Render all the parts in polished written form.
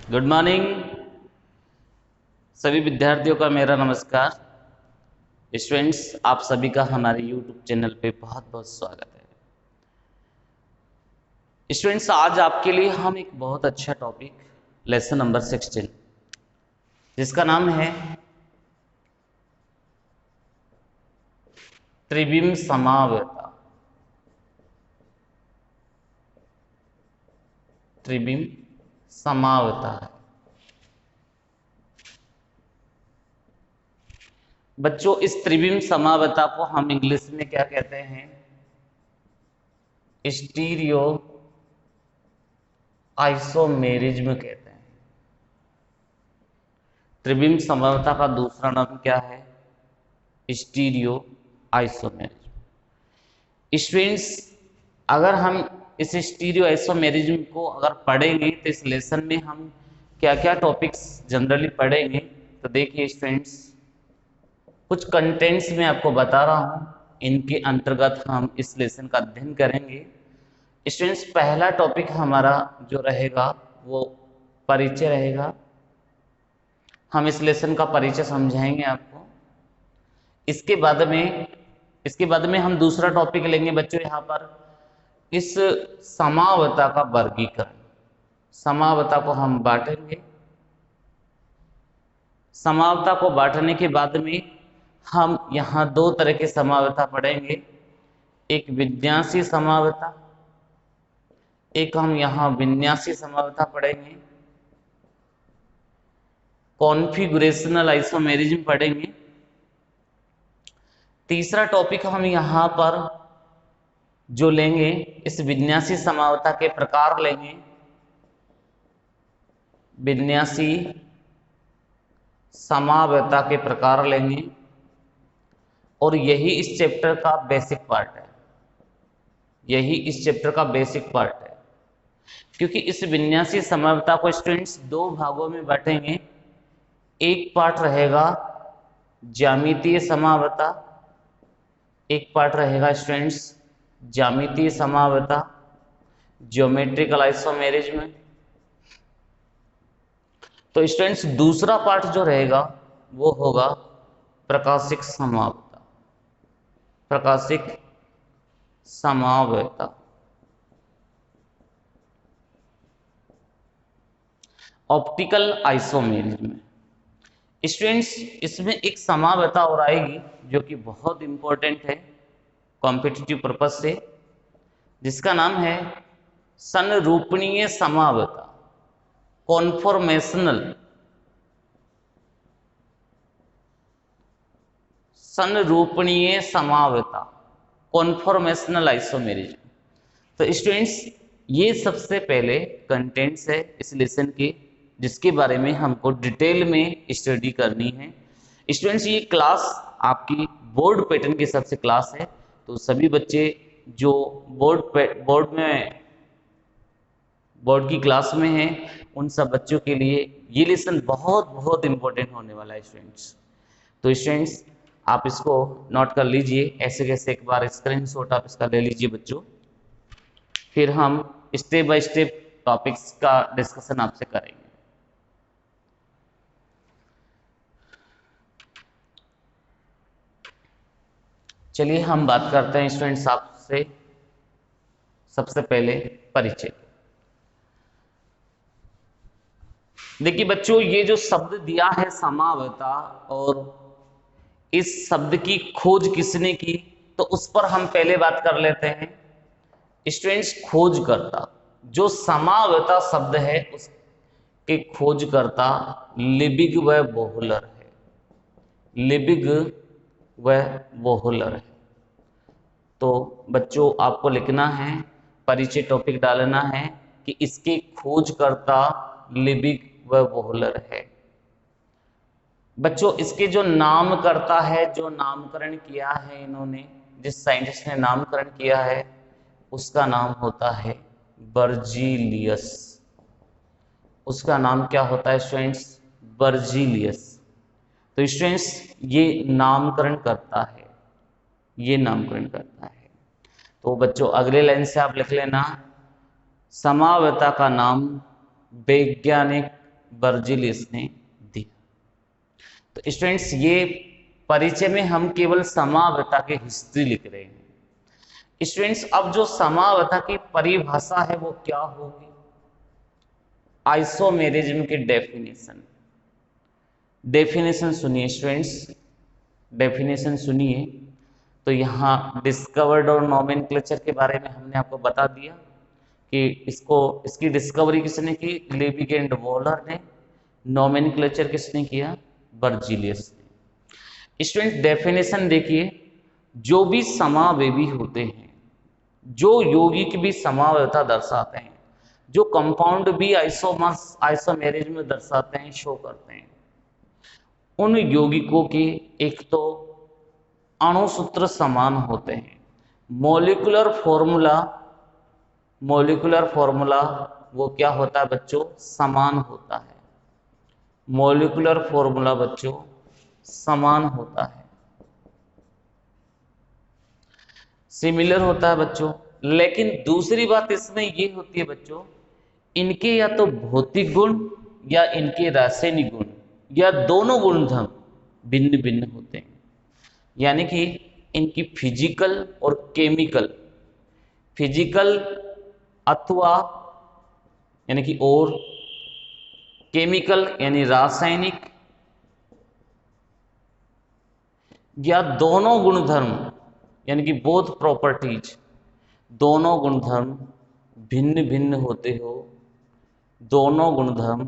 Good morning सभी विद्यार्थियों का मेरा नमस्कार। स्टूडेंट्स, आप सभी का हमारे यूट्यूब चैनल पे बहुत बहुत स्वागत है। स्टूडेंट्स, आज आपके लिए हम एक बहुत अच्छा टॉपिक लेसन नंबर 16 जिसका नाम है त्रिविम समावता। त्रिविम समावता है। बच्चों, इस त्रिविम समावता को हम इंग्लिश में क्या कहते हैं? स्टीरियो आइसोमेरिज्म कहते हैं। त्रिविम समावता का दूसरा नाम क्या है? Stereo isomerism. स्टूडेंट्स, अगर हम इस स्टीरियो आइसोमेरिज्म को अगर पढ़ेंगे तो इस लेसन में हम क्या क्या टॉपिक्स जनरली पढ़ेंगे, तो देखिए स्टूडेंट्स, कुछ कंटेंट्स मैं आपको बता रहा हूं, इनके अंतर्गत हम इस लेसन का अध्ययन करेंगे। स्टूडेंट्स, पहला टॉपिक हमारा जो रहेगा वो परिचय रहेगा। हम इस लेसन का परिचय समझाएंगे आपको। इसके बाद में हम दूसरा टॉपिक लेंगे बच्चों, यहाँ पर इस समावता का वर्गीकरण। समावता को हम बांटेंगे। समावता को बांटने के बाद में हम यहाँ दो तरह के समावता पढ़ेंगे, एक विन्यासी समावता, एक हम यहाँ विन्यासी समावता पढ़ेंगे। कॉन्फिगरेशनल आइसोमेरिज्म पढ़ेंगे। तीसरा टॉपिक हम यहाँ पर जो लेंगे, इस विन्यासी समावता के प्रकार लेंगे। विन्यासी समावता के प्रकार लेंगे और यही इस चैप्टर का बेसिक पार्ट है। यही इस चैप्टर का बेसिक पार्ट है, क्योंकि इस विन्यासी समावता को स्टूडेंट्स दो भागों में बांटेंगे। एक पार्ट रहेगा ज्यामितीय समावता, एक पार्ट रहेगा स्टूडेंट्स ज्यामितीय समावता, ज्योमेट्रिकल आइसोमेरिज्म। तो स्टूडेंट्स, दूसरा पार्ट जो रहेगा वो होगा प्रकाशिक समावता। प्रकाशिक समावता। Optical isomerism. स्टूडेंट्स, इसमें एक समावता और आएगी जो कि बहुत इंपॉर्टेंट है कॉम्पिटिटिव पर्पज से, जिसका नाम है संरूपणीय समावता। कॉन्फॉर्मेशनल संरूपणीय समावता, कॉन्फॉर्मेशनल आइसोमेरिज्म। तो स्टूडेंट्स, ये सबसे पहले कंटेंट्स है इस लेसन के, जिसके बारे में हमको डिटेल में स्टडी करनी है। स्टूडेंट्स, ये क्लास आपकी बोर्ड पैटर्न के हिसाब से क्लास है, तो सभी बच्चे जो बोर्ड की क्लास में हैं, उन सब बच्चों के लिए ये लेसन बहुत बहुत इंपॉर्टेंट होने वाला है स्टूडेंट्स। तो स्टूडेंट्स, आप इसको नोट कर लीजिए, ऐसे कैसे एक बार स्क्रीनशॉट आप इसका ले लीजिए बच्चों। फिर हम स्टेप बाय स्टेप टॉपिक्स का डिस्कशन आपसे करेंगे। चलिए हम बात करते हैं स्टूडेंट्स आपसे सबसे पहले परिचय। देखिए बच्चों, ये जो शब्द दिया है समावता, और इस शब्द की खोज किसने की, तो उस पर हम पहले बात कर लेते हैं। स्टूडेंट्स, खोजकर्ता जो समावता शब्द है उसके खोजकर्ता लिबिग व वोहलर है। लिबिग व वोहलर है। तो बच्चों, आपको लिखना है, परिचय टॉपिक डालना है कि इसके खोजकर्ता लिबिग व वोहलर है। बच्चों, इसके जो नामकर्ता है, जो नामकरण किया है इन्होंने, जिस साइंटिस्ट ने नामकरण किया है, उसका नाम होता है बर्जीलियस। उसका नाम क्या होता है स्टूडेंट्स? बर्जीलियस। तो स्टूडेंट्स, ये नामकरण करता है, ये नामकरण करता है। तो बच्चों, अगले लाइन से आप लिख लेना, समावता का नाम वैज्ञानिक बर्जिलियस ने दिया। तो स्टूडेंट्स ये परिचय में हम केवल समावता की हिस्ट्री लिख रहे हैं। स्टूडेंट्स अब जो समावता की परिभाषा है वो क्या होगी? आइसोमेरिज्म की डेफिनेशन सुनिए स्टूडेंट्स, डेफिनेशन सुनिए। तो यहाँ डिस्कवर्ड और नोमेनक्लेचर के बारे में हमने आपको बता दिया कि इसकी डिस्कवरी किसने की? लिबविग एंड वॉलर ने। नोमेनक्लेचर किसने किया? बर्जिलियस ने। स्टूडेंट डेफिनेशन देखिए, जो भी समावेवी होते हैं, जो यौगिक भी समावता दर्शाते हैं, जो कंपाउंड भी आइसोमेरिज्म में दर्शाते हैं, शो करते हैं, उन यौगिकों के एक तो अणुसूत्र समान होते हैं। मॉलिक्यूलर फॉर्मूला वो क्या होता है बच्चों? समान होता है। मॉलिक्यूलर फॉर्मूला बच्चों समान होता है, सिमिलर होता है बच्चों। लेकिन दूसरी बात इसमें ये होती है बच्चों, इनके या तो भौतिक गुण या इनके रासायनिक गुण या दोनों गुणधर्म भिन्न भिन्न होते हैं। यानी कि इनकी फिजिकल अथवा यानी कि और केमिकल यानी रासायनिक या दोनों गुणधर्म यानी कि बोथ प्रॉपर्टीज, दोनों गुणधर्म भिन्न भिन्न होते हो, दोनों गुणधर्म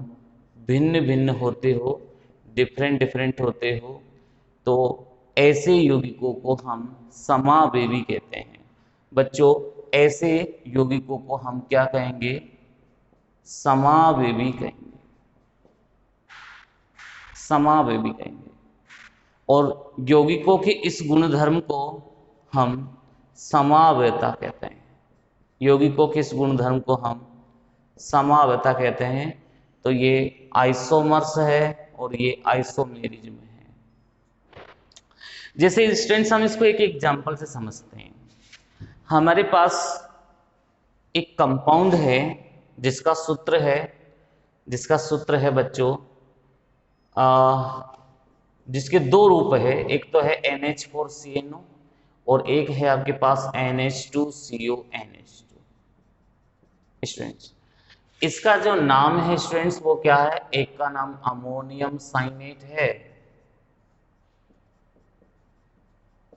भिन्न भिन्न होते हो, डिफरेंट होते हो, तो ऐसे यौगिकों को हम समावेवी कहते हैं। बच्चों ऐसे यौगिकों को हम क्या कहेंगे? समावेवी कहेंगे, समावेवी कहेंगे। और यौगिकों के इस गुणधर्म को हम समावयता कहते हैं। यौगिकों के इस गुणधर्म को हम समावयता कहते हैं। तो ये आइसोमर्स है और ये आइसोमेरिज्म है। जैसे स्टूडेंट्स हम इसको एक एग्जांपल से समझते हैं। हमारे पास एक कंपाउंड है जिसका सूत्र है बच्चों, जिसके दो रूप है। एक तो है NH4CnO और एक है आपके पास NH2CONH2। स्टूडेंट्स इसका जो नाम है स्टूडेंट्स वो क्या है? एक का नाम अमोनियम साइनेट है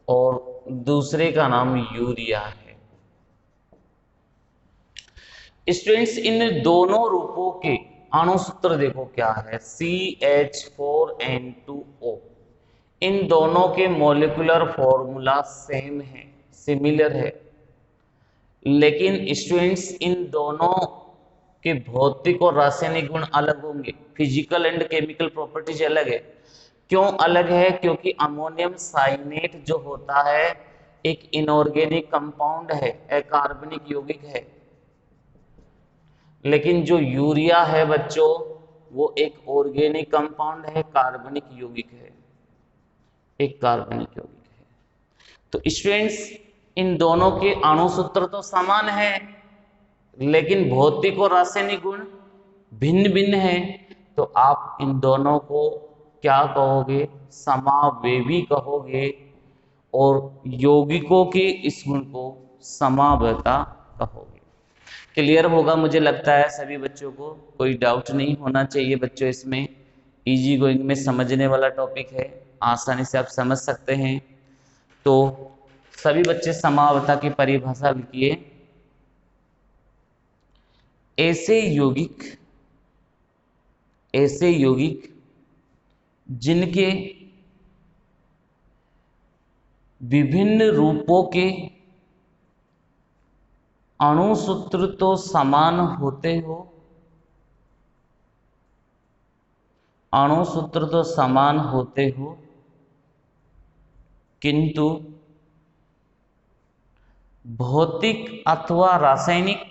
और दूसरे का नाम यूरिया है। स्टूडेंट्स इन दोनों रूपों के अणुसूत्र देखो क्या है? CH4N2O। इन दोनों के मॉलिक्यूलर फॉर्मूला सेम है, सिमिलर है, लेकिन स्टूडेंट्स इन दोनों के भौतिक और रासायनिक गुण अलग होंगे। फिजिकल एंड केमिकल प्रॉपर्टीज अलग है। क्यों अलग है? क्योंकि अमोनियम साइनेट जो होता है एक इनऑर्गेनिक कंपाउंड है, अकार्बनिक यौगिक है, लेकिन जो यूरिया है बच्चों वो एक ऑर्गेनिक कंपाउंड है, कार्बनिक यौगिक है, एक कार्बनिक यौगिक है। तो स्टूडेंट्स इन दोनों के अणुसूत्र तो समान है, लेकिन भौतिक और रासायनिक गुण भिन्न भिन्न है। तो आप इन दोनों को क्या कहोगे? समावेवी कहोगे। और यौगिकों के इस गुण को समावयता कहोगे। क्लियर होगा मुझे लगता है सभी बच्चों को, कोई डाउट नहीं होना चाहिए बच्चों। इसमें इजी गोइंग में समझने वाला टॉपिक है, आसानी से आप समझ सकते हैं। तो सभी बच्चे समावयता की परिभाषा लिखिए। ऐसे यौगिक जिनके विभिन्न रूपों के अणुसूत्र तो समान होते हो, अणुसूत्र तो समान होते हो, किंतु भौतिक अथवा रासायनिक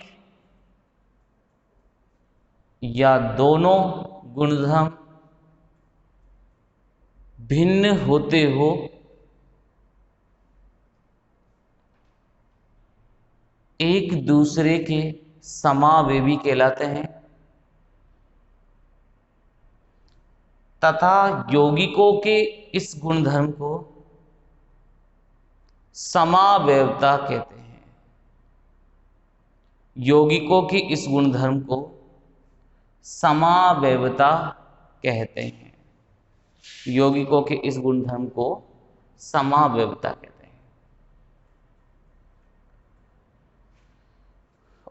या दोनों गुणधर्म भिन्न होते हो, एक दूसरे के समावेवी कहलाते हैं। तथा यौगिकों के इस गुणधर्म को समावयवता कहते हैं। यौगिकों की इस गुणधर्म को समावयवता कहते हैं। यौगिकों के इस गुणधर्म को समावयवता कहते हैं।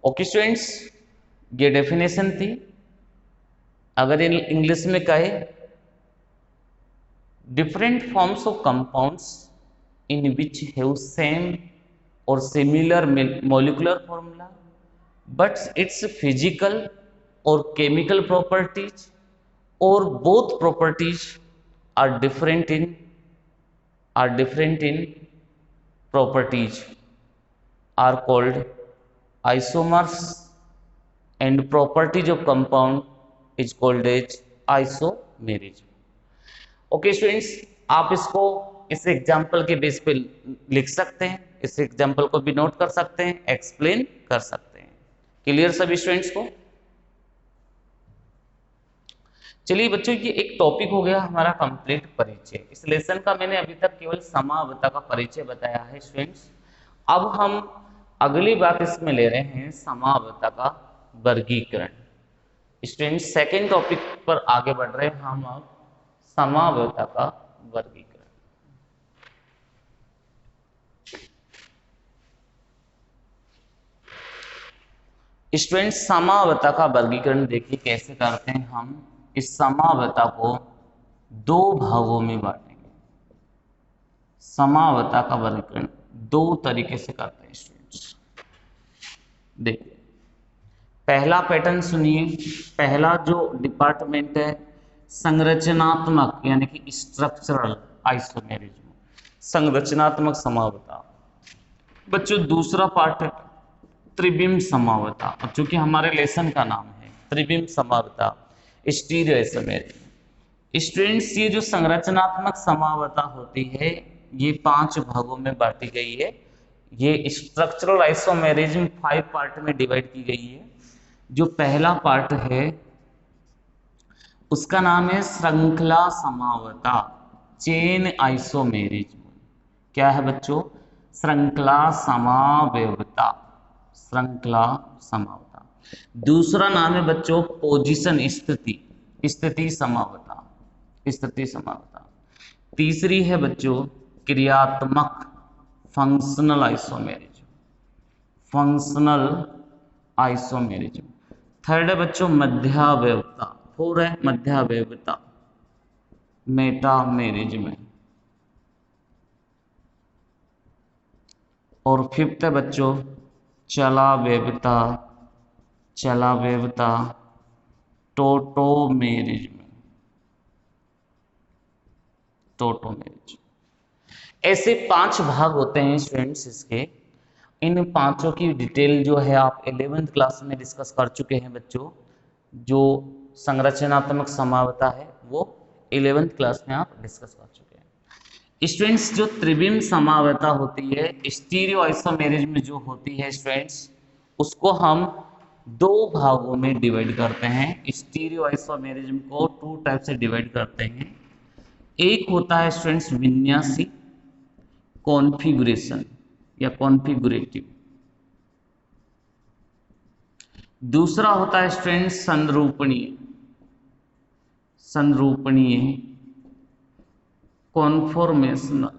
ओके स्टूडेंट्स, ये डेफिनेशन थी। अगर इंग्लिश में कहे, different forms of compounds in which have same or similar molecular formula but its physical or chemical properties or both properties are different in properties are called isomers, and properties of compound is called as isomerism. Okay students, आप इसको इस example के base पे लिख सकते हैं, इस example को भी नोट कर सकते हैं, एक्सप्लेन कर सकते हैं। क्लियर सभी स्टूडेंट्स को? चलिए बच्चों, ये एक टॉपिक हो गया हमारा कंप्लीट परिचय। इस लेसन का मैंने अभी तक केवल समावयवता का परिचय बताया है स्टूडेंट्स। अब हम अगली बात इसमें ले रहे हैं समावयवता का वर्गीकरण। स्टूडेंट्स, सेकेंड टॉपिक पर आगे बढ़ रहे हैं हम अब समावयवता का वर्गीकरण। स्टूडेंट, समावयवता का वर्गीकरण देखिए कैसे करते हैं हम। इस समावयवता को दो भागों में बांटेंगे। समावयवता का वर्गीकरण दो तरीके से करते हैं स्टूडेंट्स। देखिए, पहला पैटर्न सुनिए। पहला जो डिपार्टमेंट है संरचनात्मक यानी कि स्ट्रक्चरल आइसोमेरिज्म, संरचनात्मक समावयवता। बच्चों, दूसरा पार्ट है त्रिविम समावयवता, और चूंकि हमारे लेसन का नाम है त्रिविम समावयवता, स्टीरियो आइसोमेरिज्म। स्टूडेंट्स, ये जो संरचनात्मक समावयवता होती है ये 5 भागों में बांटी गई है। ये स्ट्रक्चरल आइसोमेरिज्म 5 पार्ट में डिवाइड की गई है। जो पहला पार्ट है उसका नाम है श्रृंखला समावयवता, चेन आइसोमेरिज्म। क्या है बच्चों? श्रृंखला समावयवता, श्रृंखला समावयवता। दूसरा नाम है बच्चों पोजीशन, स्थिति, स्थिति समावयवता, स्थिति समावयवता। तीसरी है बच्चों क्रियात्मक, functional isomerism, functional isomerism. Third है बच्चों मध्यावयवता, 4 है मध्यावयवता, मेटामेरिज्म। और 5th है बच्चों चलावयवता, चलावयवता, टोटोमेरिज्म, टोटोमेरिज्म। ऐसे 5 भाग होते हैं स्टूडेंट्स इसके। इन पांचों की डिटेल जो है आप 11th क्लास में डिस्कस कर चुके हैं बच्चों। जो संरचनात्मक समावयवता है वो 11th क्लास में आप डिस्कस कर चुके हैं स्टूडेंट्स। जो त्रिविम समावयवता होती है, स्टीरियो आइसोमेरिज्म जो होती है स्टूडेंट्स, उसको हम 2 भागों में डिवाइड करते हैं। स्टीरियो आइसोमेरिज्म को 2 टाइप से डिवाइड करते हैं। एक होता है स्टूडेंट्स विन्यासी, कॉन्फ़िगरेशन या कॉन्फ़िगरेटिव। दूसरा होता है स्टूडेंट संरूपणीय, संरूपणीय, कॉन्फॉर्मेशनल।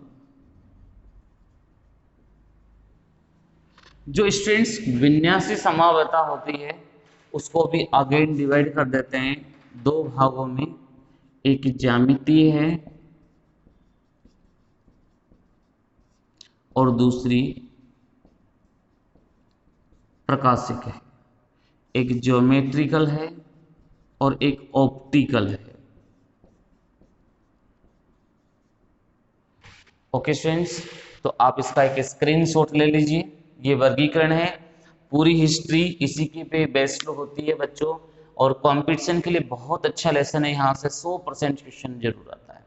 जो स्टूडेंट्स विन्यासी समावयवता होती है उसको भी अगेन डिवाइड कर देते हैं 2 भागों में। एक ज्यामितीय है और दूसरी प्रकाशिक है। एक ज्योमेट्रिकल है और एक ऑप्टिकल है। ओके स्टूडेंट्स, तो आप इसका एक स्क्रीनशॉट ले लीजिए। ये वर्गीकरण है, पूरी हिस्ट्री इसी के पे बेस्ड होती है बच्चों, और कंपटीशन के लिए बहुत अच्छा लेसन है। यहाँ से 100% क्वेश्चन जरूर आता है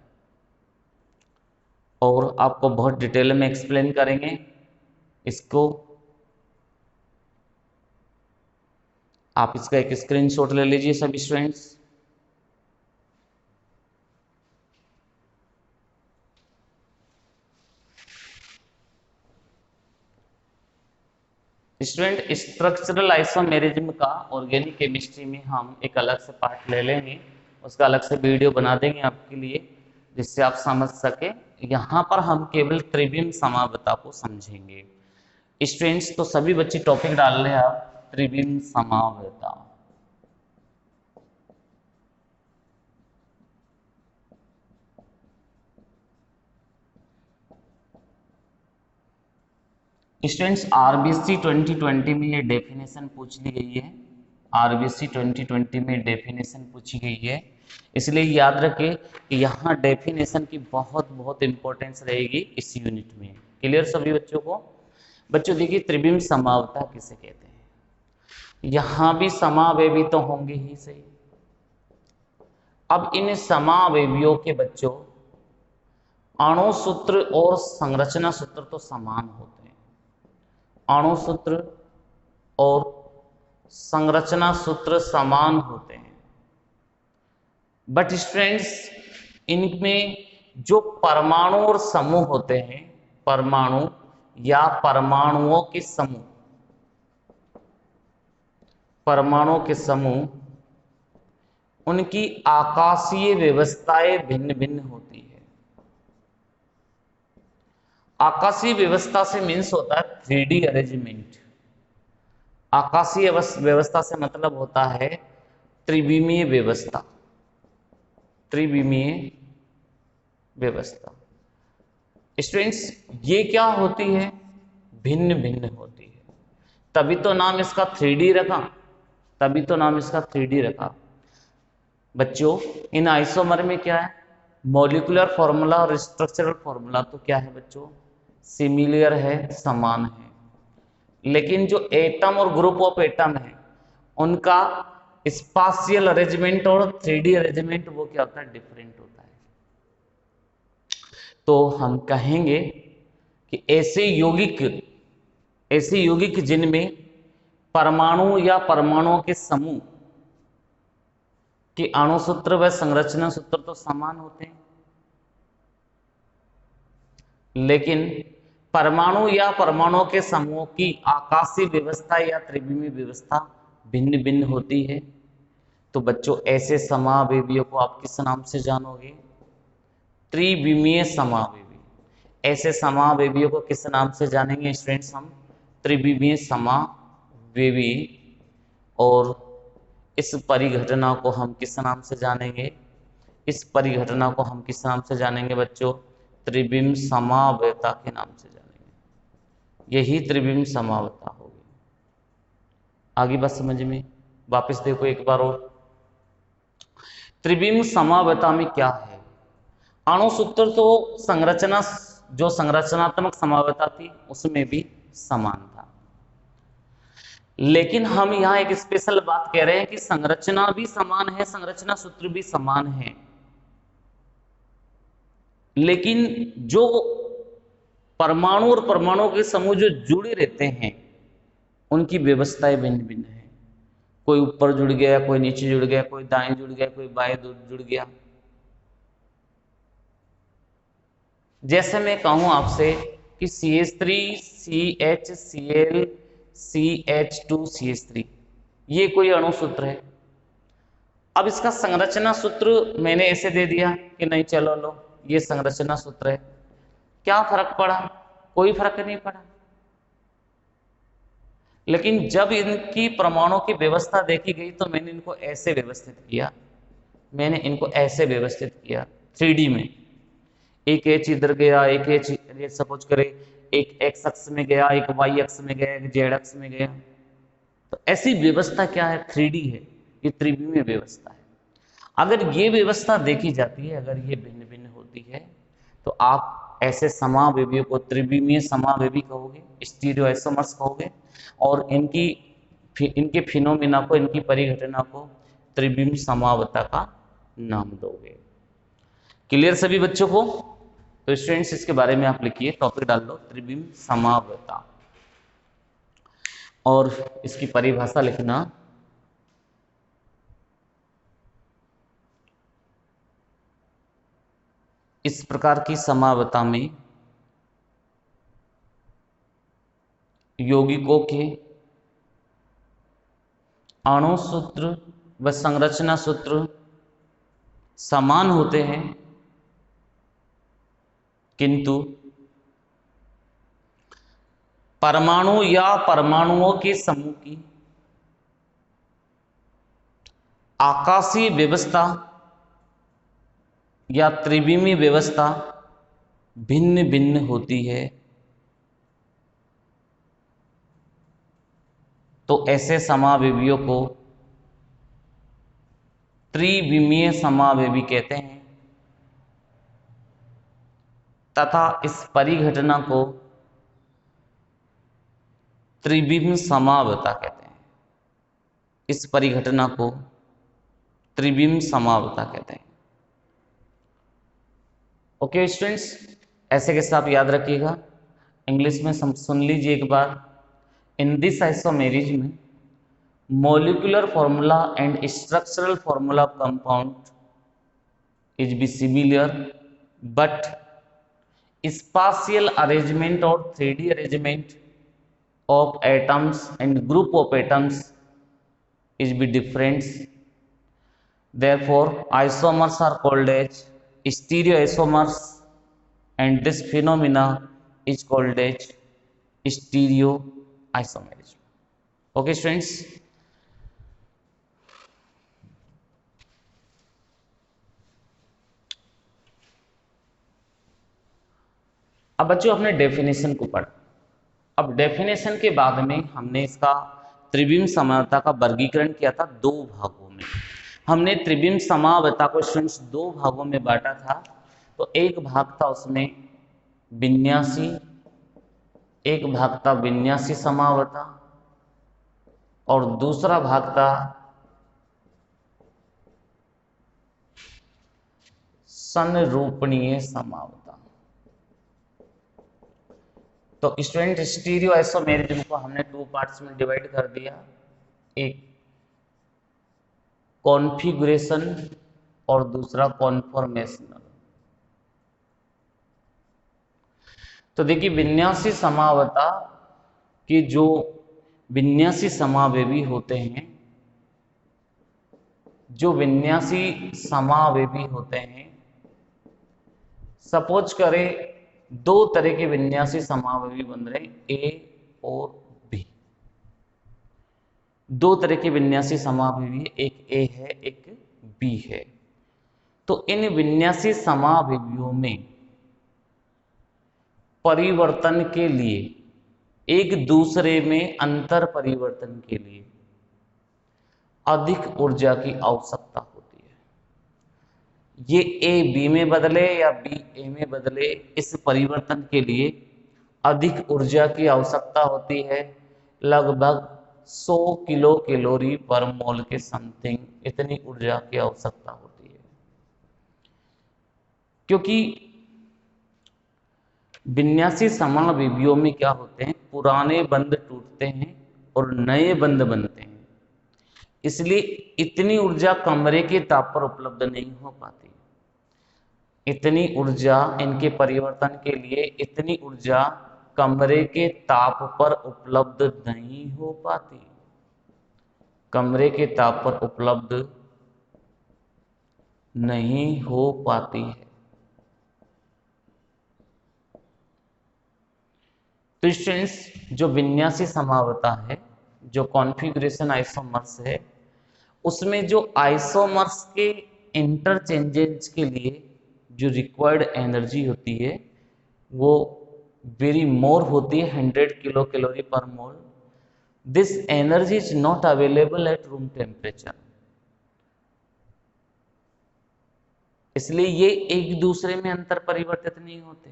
और आपको बहुत डिटेल में एक्सप्लेन करेंगे इसको। आप इसका एक स्क्रीनशॉट ले लीजिए सभी स्टूडेंट्स। स्टूडेंट स्ट्रक्चरल आइसोमेरिज्म का ऑर्गेनिक केमिस्ट्री में हम एक अलग से पार्ट ले लेंगे, उसका अलग से वीडियो बना देंगे आपके लिए, जिससे आप समझ सके। यहाँ पर हम केवल त्रिविम समावता को समझेंगे। स्टूडेंट्स तो सभी बच्चे टॉपिक डाल रहे हैं आप, त्रिविम समावता। स्टूडेंट्स आरबीसी 2020 में ये डेफिनेशन पूछ ली गई है, आरबीसी 2020 में डेफिनेशन पूछी गई है, इसलिए याद रखें कि यहाँ डेफिनेशन की बहुत बहुत इंपॉर्टेंस रहेगी इस यूनिट में। क्लियर सभी बच्चों को? बच्चों देखिए त्रिविम समावता किसे कहते हैं। यहाँ भी समावेवी तो होंगे ही सही। अब इन समावेवियों के बच्चों अणु सूत्र और संरचना सूत्र तो समान होते हैं, अणु सूत्र और संरचना सूत्र समान होते हैं, बट स्टूडेंट्स इनमें जो परमाणु और समूह होते हैं, परमाणु या परमाणुओं के समूह, परमाणु के समूह, उनकी आकाशीय व्यवस्थाएं भिन्न भिन्न होती है। आकाशीय व्यवस्था से मीन्स होता है 3D अरेंजमेंट। आकाशीय व्यवस्था से मतलब होता है त्रिविमीय व्यवस्था, त्रिविमीय व्यवस्था। स्टूडेंट्स ये क्या होती है? भिन्न भिन्न होती है, तभी तो नाम इसका 3D रखा, तभी तो नाम इसका 3D रखा। बच्चों इन आइसोमर में क्या है? मॉलिक्यूलर फॉर्मूला और स्ट्रक्चरल फॉर्मूला तो क्या है बच्चों? सिमिलर है, समान है, लेकिन जो एटम और ग्रुप ऑफ एटम है उनका स्पाशियल अरेंजमेंट और 3D अरेंजमेंट वो क्या होता है? डिफरेंट होता है। तो हम कहेंगे कि ऐसे यौगिक जिनमें परमाणु या परमाणुओं के समूह के अणु सूत्र व संरचना सूत्र तो समान होते हैं, लेकिन परमाणु या परमाणुओं के समूह की आकाशीय व्यवस्था या त्रिविमीय व्यवस्था भिन्न भिन्न होती है। तो बच्चों ऐसे समावेवियों को आप किस नाम से जानोगे? त्रिविमीय समावेवी। ऐसे समावेवियों को किस नाम से जानेंगे स्टूडेंट्स? हम त्रिविमीय समावेवी। और इस परिघटना को हम किस नाम से जानेंगे? इस परिघटना को हम किस नाम से जानेंगे बच्चों? त्रिविम समावता के नाम से जानेंगे। यही त्रिविम समावता होगी। आगे बात समझ में? वापस देखो एक बार और। त्रिविम समावता में क्या है? अणु सूत्र तो संरचना, जो संरचनात्मक समावता थी उसमें भी समान था, लेकिन हम यहां एक स्पेशल बात कह रहे हैं कि संरचना भी समान है, संरचना सूत्र भी समान है, लेकिन जो परमाणु और परमाणु के समूह जो जुड़े रहते हैं उनकी व्यवस्थाएं भिन्न भिन्न है। कोई ऊपर जुड़ गया, कोई नीचे जुड़ गया, कोई दाएं जुड़ गया, कोई बाएं जुड़ गया। जैसे मैं कहूं आपसे कि CH3 CHCl CH2 CH3 ये कोई अणु सूत्र है। अब इसका संरचना सूत्र मैंने ऐसे दे दिया कि नहीं चलो लो ये संरचना सूत्र है, क्या फर्क पड़ा? कोई फर्क नहीं पड़ा। लेकिन जब इनकी परमाणु की व्यवस्था देखी गई तो मैंने इनको ऐसे व्यवस्थित किया, मैंने इनको ऐसे व्यवस्थित किया 3D में। एक एच इधर गया, एक एच सपोज करे एक एक्स अक्ष में गया, एक वाई अक्ष में गया, एक जेड अक्ष में गया। तो ऐसी व्यवस्था क्या है? 3D है, ये त्रिविमीय व्यवस्था है। अगर ये व्यवस्था देखी जाती है, अगर ये भिन्न भिन्न होती है, तो आप ऐसे समावेवियों को त्रिविमीय समावेवी कहोगे, स्टीरियोआइसोमर्स कहोगे, और इनके फिनोमिना को, इनकी परिघटना को त्रिविम समावता का नाम दोगे। क्लियर सभी बच्चों को? तो स्टूडेंट्स इसके बारे में आप लिखिए, टॉपिक डाल दो त्रिविम समावता, और इसकी परिभाषा लिखना। इस प्रकार की समावता में यौगिकों के अणु सूत्र व संरचना सूत्र समान होते हैं, किंतु परमाणु या परमाणुओं के समूह की आकाशीय व्यवस्था या त्रिविमीय व्यवस्था भिन्न भिन्न होती है। तो ऐसे समावेवियों को त्रिविमीय समावेवी कहते हैं तथा इस परिघटना को त्रिविम समावता कहते हैं। इस परिघटना को त्रिविम समावता कहते हैं। ओके स्टूडेंट्स, ऐसे कैसे आप याद रखिएगा, इंग्लिश में सुन लीजिए एक बार। In this isomerism molecular formula and structural formula of compound is be similar, but spatial arrangement or 3D arrangement of atoms and group of atoms is be different. Therefore isomers are called as stereoisomers and this phenomena is called as stereoisomerism. Okay students, अब बच्चों अपने definition को पढ़। अब definition के बाद में हमने इसका त्रिविम समावता का वर्गीकरण किया था दो भागों में। हमने त्रिविम समावता को स्टूडेंट्स दो भागों में बांटा था। तो एक भाग था उसमें विन्यासी, एक भाग था विन्यासी समावता और दूसरा भाग था संरूपणीय समावता। तो स्टूडेंट स्टीरियो आइसोमेरिज्म को हमने टू पार्ट्स में डिवाइड कर दिया, एक कॉन्फ़िगरेशन और दूसरा कॉन्फॉर्मेशनल। तो देखिए विन्यासी समावता के जो विन्यासी समावेवी होते हैं, जो विन्यासी समावेवी होते हैं, सपोज करें दो तरह के विन्यासी समावेवी बन रहे हैं, ए और बी। दो तरह के विन्यासी समावेवी, एक ए है एक बी है। तो इन विन्यासी समावेवियों में परिवर्तन के लिए, एक दूसरे में अंतर परिवर्तन के लिए अधिक ऊर्जा की आवश्यकता होती है। ये ए बी में बदले या बी ए में बदले, इस परिवर्तन के लिए अधिक ऊर्जा की आवश्यकता होती है। लगभग 100 किलो कैलोरी पर मोल के समथिंग इतनी ऊर्जा की आवश्यकता होती है, क्योंकि विन्यासी समावेवियों में क्या होते हैं, पुराने बंध टूटते हैं और नए बंध बनते हैं। इसलिए इतनी ऊर्जा कमरे के ताप पर उपलब्ध नहीं हो पाती। इतनी ऊर्जा इनके परिवर्तन के लिए, इतनी ऊर्जा कमरे के ताप पर उपलब्ध नहीं हो पाती। कमरे के ताप पर उपलब्ध नहीं हो पाती है। तो स्टूडेंट्स, जो विन्यासी समावता है, जो कॉन्फ़िगरेशन आइसोमर्स है, उसमें जो आइसोमर्स के इंटरचेंजेस के लिए जो रिक्वायर्ड एनर्जी होती है वो वेरी मोर होती है, 100 kilo calorie per mole. This energy is not available at room temperature. इसलिए ये एक दूसरे में अंतर परिवर्तित नहीं होते।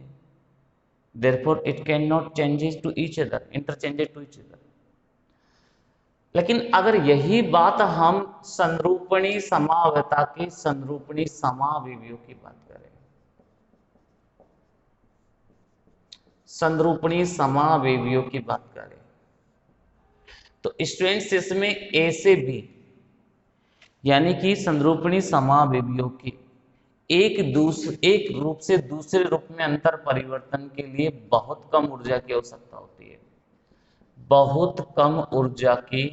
Therefore it cannot changes to each other, interchanges to each other। लेकिन अगर यही बात हम संरूपणी समावता के संरूपणी समावेवियों की बात करें, संरूपणी समावेवियों की बात करें, तो स्टूडेंट्स इसमें ए से बी यानी कि संरूपणी समावेवियों की एक रूप से दूसरे रूप में अंतर परिवर्तन के लिए बहुत कम ऊर्जा की आवश्यकता होती है। बहुत कम ऊर्जा की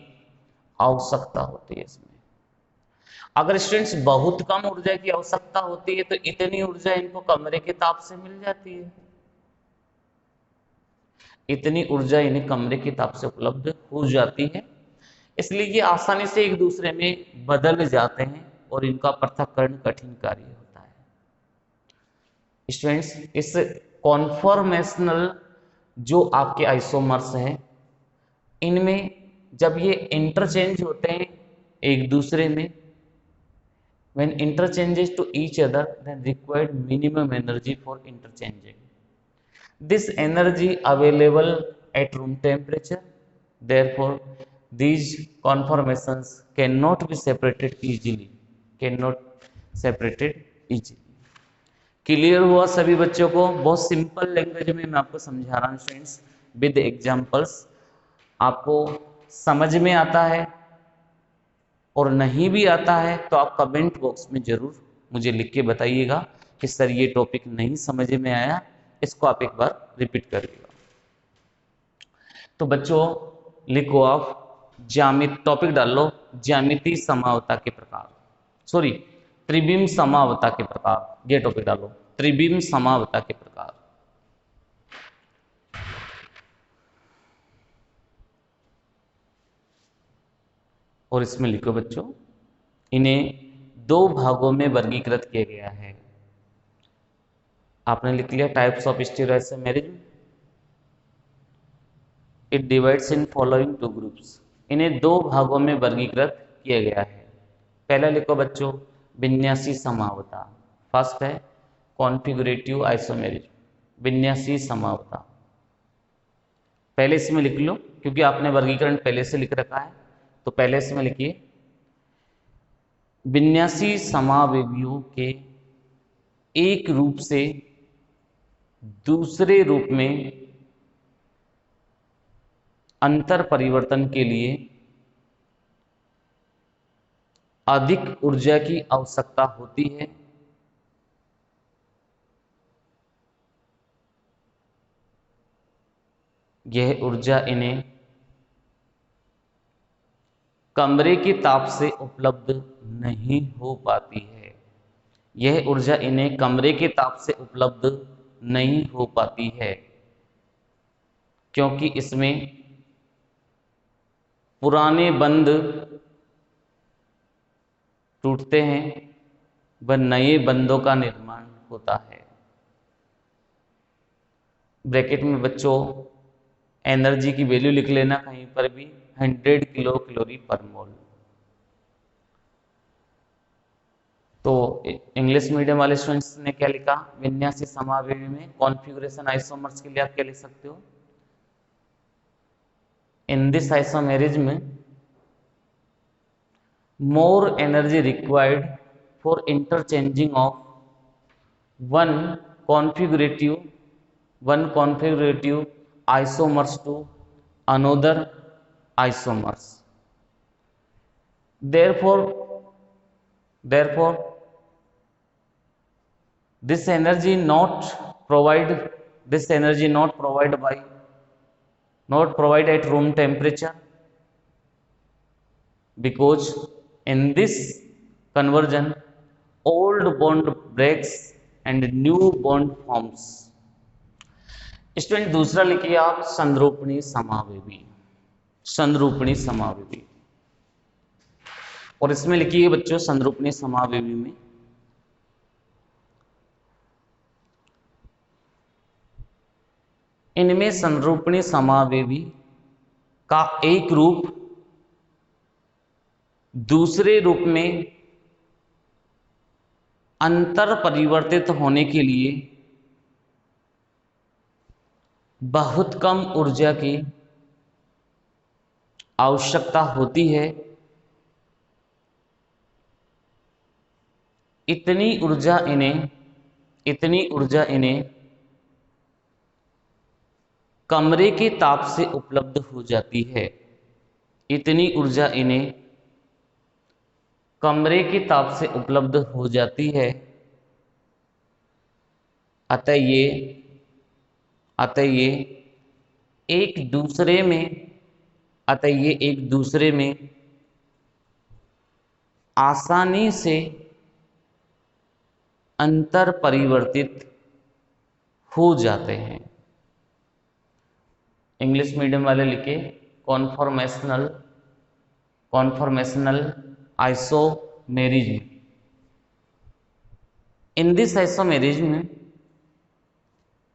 आवश्यकता होती है इसमें। अगर स्टूडेंट्स बहुत कम ऊर्जा की आवश्यकता होती है तो इतनी ऊर्जा इनको कमरे के ताप से मिल जाती है, इतनी ऊर्जा इन्हें कमरे के ताप से उपलब्ध हो जाती है, इसलिए ये आसानी से एक दूसरे में बदल जाते हैं और इनका पृथक्करण कठिन कार्य होता है। स्टूडेंट्स, इस कॉन्फॉर्मेशनल जो आपके आइसोमर्स हैं, इनमें जब ये इंटरचेंज होते हैं एक दूसरे में, when interchanges to each other then required minimum energy for interchanging. This energy available at room temperature, therefore these conformations cannot be separated easily, cannot separated easily. Clear हुआ सभी बच्चों को? बहुत सिंपल लैंग्वेज में मैं आपको समझा रहा हूँ स्टूडेंट्स, विद एग्जांपल्स। आपको समझ में आता है और नहीं भी आता है तो आप कमेंट बॉक्स में जरूर मुझे लिख के बताइएगा कि सर ये टॉपिक नहीं समझ में आया, इसको आप एक बार रिपीट करिएगा। तो बच्चों लिखो आप टॉपिक डाल लो ज्यामितीय समावता के प्रकार, सॉरी त्रिविम समावता के प्रकार, ये टॉपिक डालो त्रिविम समावता के प्रकार। और इसमें लिखो बच्चों, इन्हें दो भागों में वर्गीकृत किया गया है। आपने लिख लिया types of stereoisomerism, it divides in following two groups. इन्हें दो भागों में वर्गीकृत किया गया है। पहला लिखो बच्चों विन्यासी समावता, फर्स्ट है कॉन्फिगरेटिव आइसोमेरिज्म, विन्यासी समावता। पहले इसमें लिख लो क्योंकि आपने वर्गीकरण पहले से लिख रखा है, तो पहले इसमें लिखिए विन्यासी समावयवियों के एक रूप से दूसरे रूप में अंतर परिवर्तन के लिए अधिक ऊर्जा की आवश्यकता होती है। यह ऊर्जा इन्हें कमरे के ताप से उपलब्ध नहीं हो पाती है। यह ऊर्जा इन्हें कमरे के ताप से उपलब्ध नहीं हो पाती है क्योंकि इसमें पुराने बंध टूटते हैं व नए बंधों का निर्माण होता है। ब्रैकेट में बच्चों एनर्जी की वैल्यू लिख लेना कहीं पर भी, 100 किलो कैलोरी पर मोल। तो इंग्लिश मीडियम वाले स्टूडेंट्स ने क्या लिखा, विन्यासी समावयवी में कॉन्फ़िगरेशन आइसोमर्स के लिए आप क्या लिख सकते हो, इन this isomerism more energy required for interchanging of one configurative isomers to another isomers. Therefore this energy not provided at room temperature, because in this conversion old bond breaks and new bond forms. Student दूसरा लिखिए आप संरूपणी समावयवी, संरूपणी समावयवी। और इसमें लिखिए बच्चों संरूपणी समावयवी में इनमें संरूपणी समावयवी का एक रूप दूसरे रूप में अंतर परिवर्तित होने के लिए बहुत कम ऊर्जा की आवश्यकता होती है। इतनी ऊर्जा इन्हें कमरे के ताप से उपलब्ध हो जाती है। इतनी ऊर्जा इन्हें कमरे के ताप से उपलब्ध हो जाती है। अतः ये एक दूसरे में आसानी से अंतर परिवर्तित हो जाते हैं। इंग्लिश मीडियम वाले लिखे conformational isomerism. In this isomerism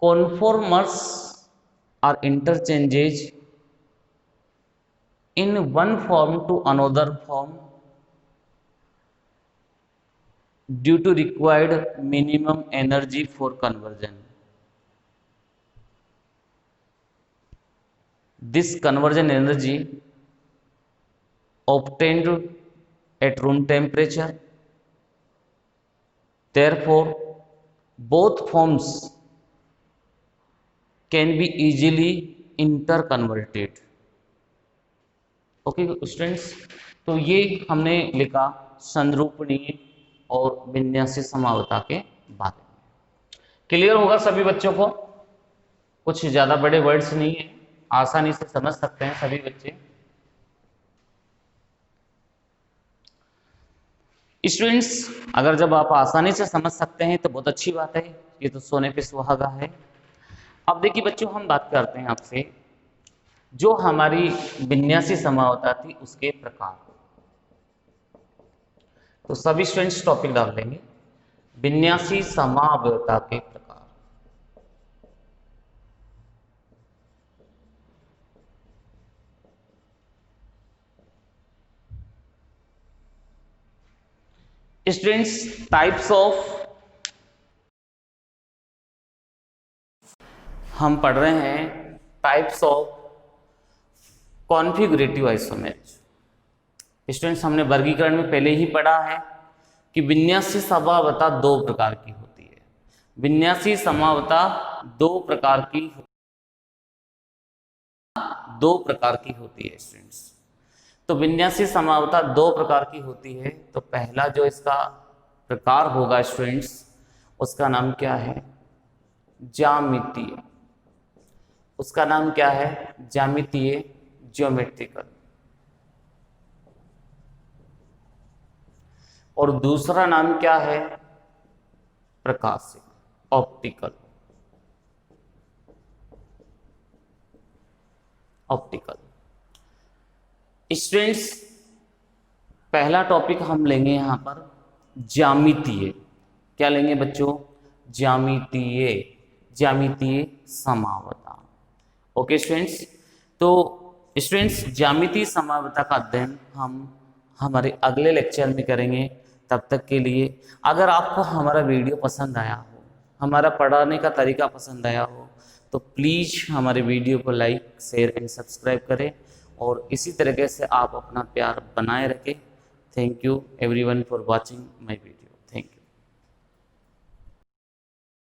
conformers are interchanges in one form to another form due to required minimum energy for conversion. This conversion energy obtained at room temperature. Therefore, both forms can be easily interconverted. Okay students, तो ये हमने लिखा संरूपणीय और विन्यासी समावता के बारे में। Clear होगा सभी बच्चों को? कुछ ज्यादा बड़े वर्ड्स नहीं है, आसानी से समझ सकते हैं सभी बच्चे। स्टूडेंट्स, अगर जब आप आसानी से समझ सकते हैं तो बहुत अच्छी बात है, ये तो सोने पे सुहागा है। अब देखिए बच्चों, हम बात करते हैं आपसे जो हमारी विन्यासी समावता थी उसके प्रकार। तो सभी स्टूडेंट्स टॉपिक डाल देंगे, विन्यासी समावता के प्रकार। स्टूडेंट्स, टाइप्स ऑफ, हम पढ़ रहे हैं टाइप्स ऑफ कॉन्फिगरेटिव आइसोमेरिज्म। स्टूडेंट्स, हमने वर्गीकरण में पहले ही पढ़ा है कि विन्यासी समावता दो प्रकार की होती है। विन्यासी समावता दो प्रकार की होती है स्टूडेंट्स। तो विन्यासी समावता दो प्रकार की होती है। तो पहला जो इसका प्रकार होगा स्टूडेंट्स, उसका नाम क्या है? ज्यामितीय। उसका नाम क्या है? ज्यामितीय, ज्योमेट्रिकल। और दूसरा नाम क्या है? प्रकाशिक, ऑप्टिकल। स्टूडेंट्स, पहला टॉपिक हम लेंगे यहां पर ज्यामितीय। क्या लेंगे बच्चों? ज्यामितीय समावता। ओके स्टूडेंट्स, तो स्टूडेंट्स ज्यामितीय समावता का अध्ययन हम हमारे अगले लेक्चर में करेंगे। तब तक के लिए अगर आपको हमारा वीडियो पसंद आया हो, हमारा पढ़ाने का तरीका पसंद आया हो, तो प्लीज़ हमारे वीडियो को लाइक, शेयर एंड सब्सक्राइब करें और इसी तरीके से आप अपना प्यार बनाए रखें। Thank you everyone for watching my video.